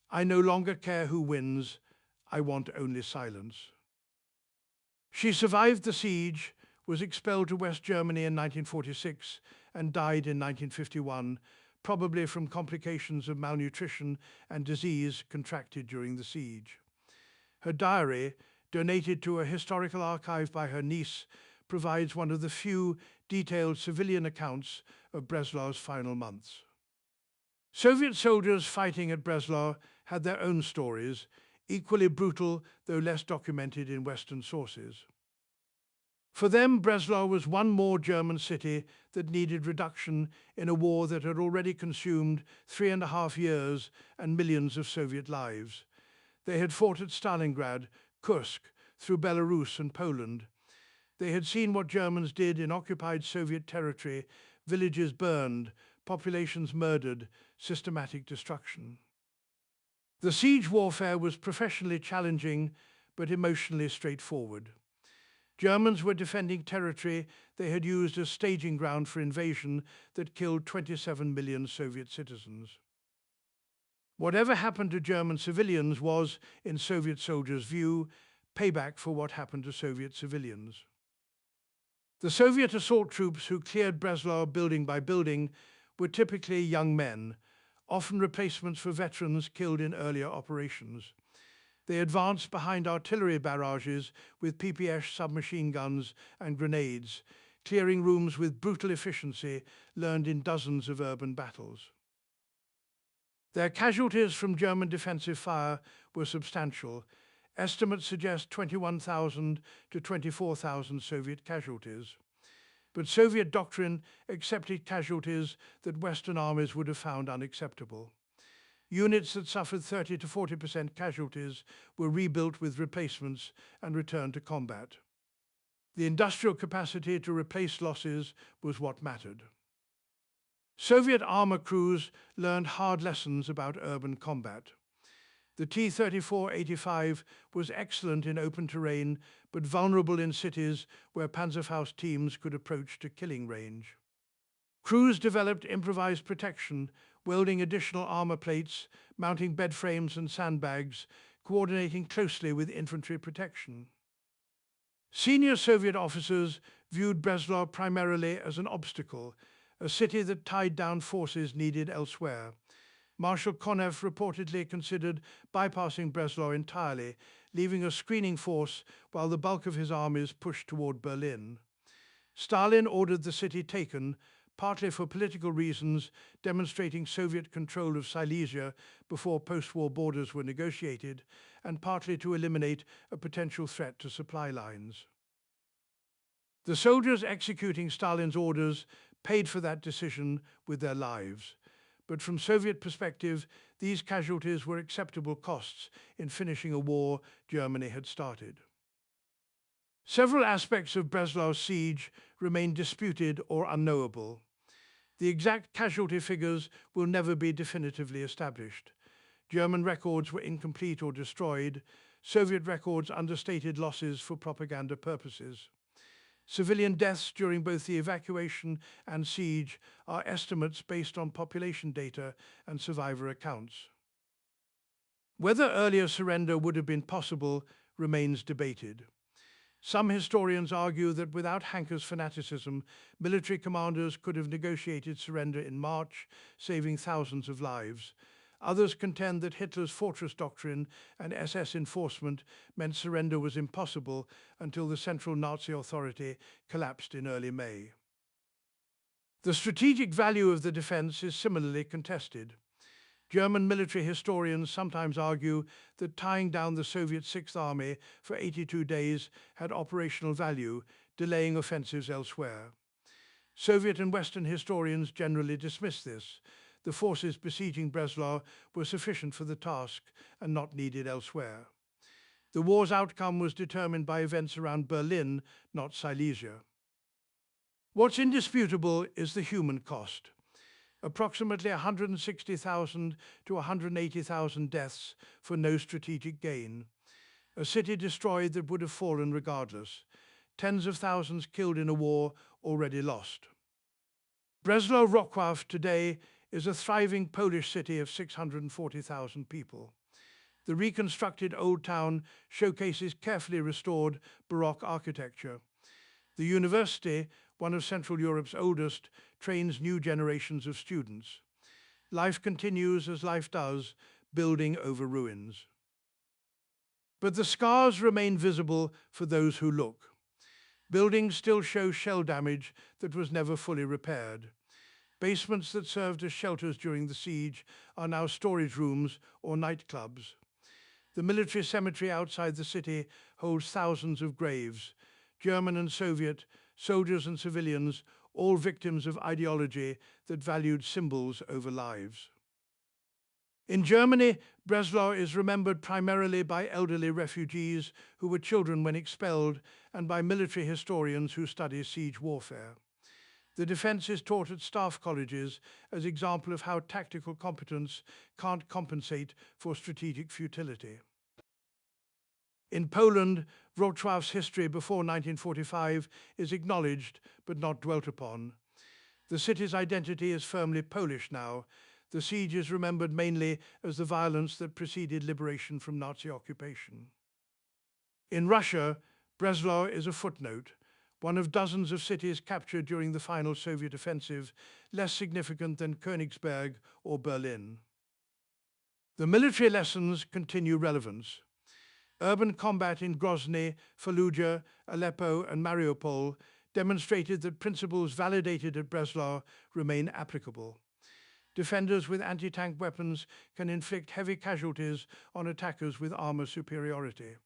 "I no longer care who wins, I want only silence." She survived the siege, was expelled to West Germany in 1946, and died in 1951, probably from complications of malnutrition and disease contracted during the siege. Her diary, donated to a historical archive by her niece, provides one of the few detailed civilian accounts of Breslau's final months. Soviet soldiers fighting at Breslau had their own stories, equally brutal though less documented in Western sources. For them, Breslau was one more German city that needed reduction in a war that had already consumed 3.5 years and millions of Soviet lives. They had fought at Stalingrad, Kursk, through Belarus and Poland. They had seen what Germans did in occupied Soviet territory, villages burned, populations murdered, systematic destruction. The siege warfare was professionally challenging, but emotionally straightforward. Germans were defending territory they had used as staging ground for invasion that killed 27 million Soviet citizens. Whatever happened to German civilians was, in Soviet soldiers' view, payback for what happened to Soviet civilians. The Soviet assault troops who cleared Breslau building by building were typically young men, often replacements for veterans killed in earlier operations. They advanced behind artillery barrages with PPS submachine guns and grenades, clearing rooms with brutal efficiency learned in dozens of urban battles. Their casualties from German defensive fire were substantial. Estimates suggest 21,000 to 24,000 Soviet casualties. But Soviet doctrine accepted casualties that Western armies would have found unacceptable. Units that suffered 30 to 40% casualties were rebuilt with replacements and returned to combat. The industrial capacity to replace losses was what mattered. Soviet armor crews learned hard lessons about urban combat. The T-34-85 was excellent in open terrain, but vulnerable in cities where Panzerfaust teams could approach to killing range. Crews developed improvised protection, welding additional armor plates, mounting bed frames and sandbags, coordinating closely with infantry protection. Senior Soviet officers viewed Breslau primarily as an obstacle, a city that tied down forces needed elsewhere. Marshal Konev reportedly considered bypassing Breslau entirely, leaving a screening force while the bulk of his armies pushed toward Berlin. Stalin ordered the city taken, partly for political reasons, demonstrating Soviet control of Silesia before post-war borders were negotiated, and partly to eliminate a potential threat to supply lines. The soldiers executing Stalin's orders paid for that decision with their lives. But from Soviet perspective, these casualties were acceptable costs in finishing a war Germany had started. Several aspects of Breslau's siege remain disputed or unknowable. The exact casualty figures will never be definitively established. German records were incomplete or destroyed. Soviet records understated losses for propaganda purposes. Civilian deaths during both the evacuation and siege are estimates based on population data and survivor accounts. Whether earlier surrender would have been possible remains debated. Some historians argue that without Hanke's fanaticism, military commanders could have negotiated surrender in March, saving thousands of lives. Others contend that Hitler's fortress doctrine and SS enforcement meant surrender was impossible until the central Nazi authority collapsed in early May. The strategic value of the defense is similarly contested. German military historians sometimes argue that tying down the Soviet Sixth Army for 82 days had operational value, delaying offensives elsewhere. Soviet and Western historians generally dismiss this. The forces besieging Breslau were sufficient for the task and not needed elsewhere. The war's outcome was determined by events around Berlin, not Silesia. What's indisputable is the human cost. Approximately 160,000 to 180,000 deaths for no strategic gain. A city destroyed that would have fallen regardless. Tens of thousands killed in a war already lost. Breslau-Wrocław today is a thriving Polish city of 640,000 people. The reconstructed old town showcases carefully restored Baroque architecture. The university, one of Central Europe's oldest, trains new generations of students. Life continues as life does, building over ruins. But the scars remain visible for those who look. Buildings still show shell damage that was never fully repaired. Basements that served as shelters during the siege are now storage rooms or nightclubs. The military cemetery outside the city holds thousands of graves, German and Soviet, soldiers and civilians, all victims of ideology that valued symbols over lives. In Germany, Breslau is remembered primarily by elderly refugees who were children when expelled and by military historians who study siege warfare. The defense is taught at staff colleges as an example of how tactical competence can't compensate for strategic futility. In Poland, Wrocław's history before 1945 is acknowledged but not dwelt upon. The city's identity is firmly Polish now. The siege is remembered mainly as the violence that preceded liberation from Nazi occupation. In Russia, Breslau is a footnote, one of dozens of cities captured during the final Soviet offensive, less significant than Königsberg or Berlin. The military lessons continue relevance. Urban combat in Grozny, Fallujah, Aleppo, and Mariupol demonstrated that principles validated at Breslau remain applicable. Defenders with anti-tank weapons can inflict heavy casualties on attackers with armor superiority.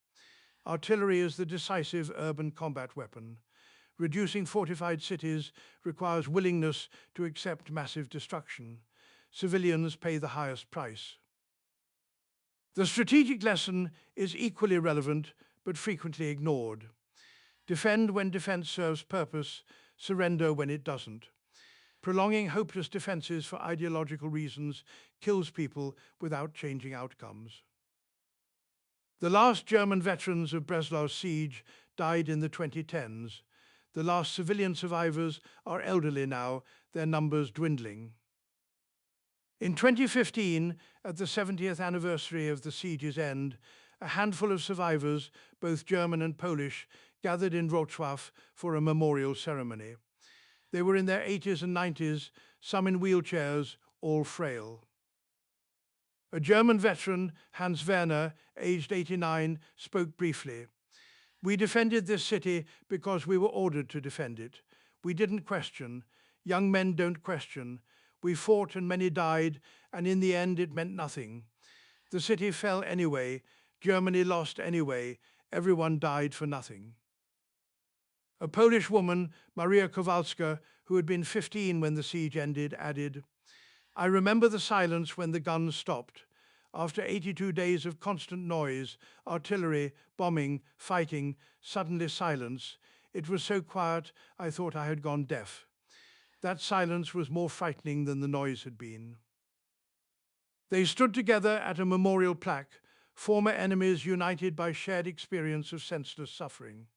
Artillery is the decisive urban combat weapon. Reducing fortified cities requires willingness to accept massive destruction. Civilians pay the highest price. The strategic lesson is equally relevant but frequently ignored. Defend when defense serves purpose, surrender when it doesn't. Prolonging hopeless defenses for ideological reasons kills people without changing outcomes. The last German veterans of Breslau's siege died in the 2010s. The last civilian survivors are elderly now, their numbers dwindling. In 2015, at the 70th anniversary of the siege's end, a handful of survivors, both German and Polish, gathered in Wrocław for a memorial ceremony. They were in their 80s and 90s, some in wheelchairs, all frail. A German veteran, Hans Werner, aged 89, spoke briefly. "We defended this city because we were ordered to defend it. We didn't question. Young men don't question. We fought and many died, and in the end it meant nothing. The city fell anyway. Germany lost anyway. Everyone died for nothing." A Polish woman, Maria Kowalska, who had been 15 when the siege ended, added, "I remember the silence when the guns stopped. After 82 days of constant noise, artillery, bombing, fighting, suddenly silence. It was so quiet I thought I had gone deaf. That silence was more frightening than the noise had been." They stood together at a memorial plaque, former enemies united by shared experience of senseless suffering.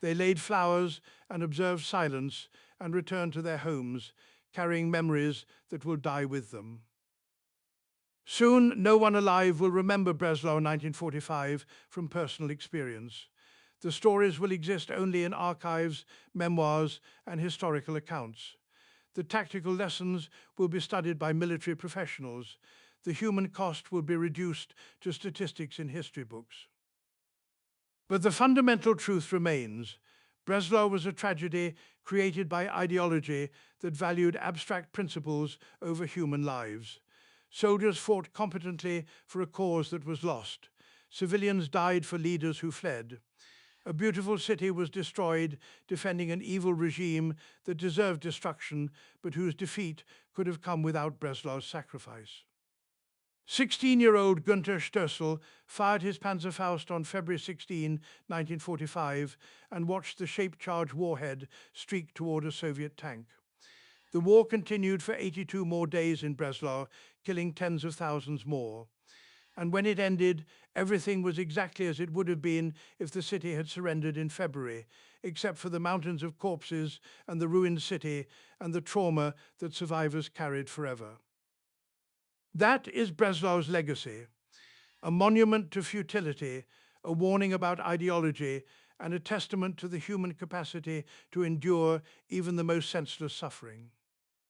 They laid flowers and observed silence and returned to their homes, carrying memories that will die with them. Soon, no one alive will remember Breslau 1945 from personal experience. The stories will exist only in archives, memoirs, and historical accounts. The tactical lessons will be studied by military professionals. The human cost will be reduced to statistics in history books. But the fundamental truth remains. Breslau was a tragedy created by ideology that valued abstract principles over human lives. Soldiers fought competently for a cause that was lost. Civilians died for leaders who fled. A beautiful city was destroyed, defending an evil regime that deserved destruction, but whose defeat could have come without Breslau's sacrifice. 16-year-old Günther Stoessel fired his Panzerfaust on February 16, 1945, and watched the shape-charged warhead streak toward a Soviet tank. The war continued for 82 more days in Breslau, killing tens of thousands more. And when it ended, everything was exactly as it would have been if the city had surrendered in February, except for the mountains of corpses and the ruined city and the trauma that survivors carried forever. That is Breslau's legacy, a monument to futility, a warning about ideology, and a testament to the human capacity to endure even the most senseless suffering.